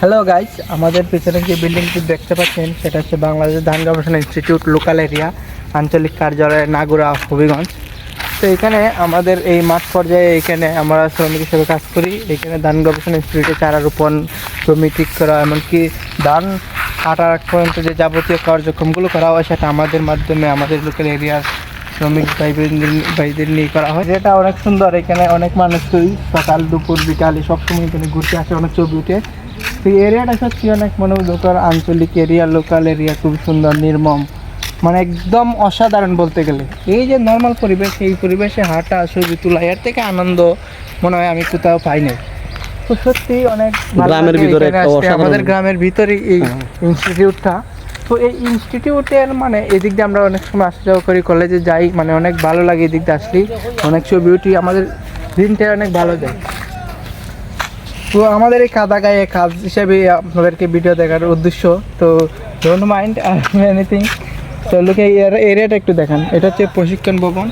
Hello guys, আমাদের পিছনে যে বিল্ডিংটি দেখতে পাচ্ছেন সেটা হচ্ছে বাংলাদেশ ধান গবেষণা ইনস্টিটিউট লোকাল এরিয়া আঞ্চলিক কার্যালয় নাগুরা হবিগঞ্জ। তো এখানে আমাদের এই মাঠ পর্যায়ে এখানে আমরা শ্রমিক হিসেবে কাজ করি। এখানে ধান গবেষণা ইনস্টিটিউটে চারা রোপণ, জমি ঠিক করা, এমনকি ধান কাটার আগ পর্যন্ত যে যাবতীয় কার্যক্রমগুলো করা হয় সেটা আমাদের মাধ্যমে আমাদের লোকাল এরিয়ার শ্রমিক ভাইদের নিয়ে করা হয়। যেটা অনেক সুন্দর। এখানে অনেক মানুষই সকাল দুপুর বিকালে সবসময় এখানে ঘুরতে আসে, অনেক ছবি উঠে। তো এই এরিয়াটা সত্যি অনেক মনোমুগ্ধকর, আঞ্চলিক এরিয়া, লোকাল এরিয়া, খুব সুন্দর, নির্মম, মানে একদম অসাধারণ বলতে গেলে। এই যে নর্মাল পরিবেশ, এই পরিবেশে হাঁটা, ছবি তোলা, এর থেকে আনন্দ মনে হয় আমি কোথাও পাই নাই। তো সত্যি অনেক গ্রামের ভিতরে আমাদের গ্রামের ভিতরে এই ইনস্টিটিউটটা। তো এই ইনস্টিটিউটের মানে এদিক দিয়ে আমরা অনেক সময় আসা যাওয়া করি, কলেজে যাই, মানে অনেক ভালো লাগে এদিক দিয়ে আসলেই, অনেক ছবি উঠি, আমাদের দিনটা অনেক ভালো যায়। তো আমাদের এই কাদা গায়ে কাজ হিসেবে আপনাদেরকে ভিডিও দেখার উদ্দেশ্য। তো ডোন্ট মাইন্ড এনিথিং। তো লোকে এরিয়াটা একটু দেখান। এটা হচ্ছে প্রশিক্ষণ ভবন।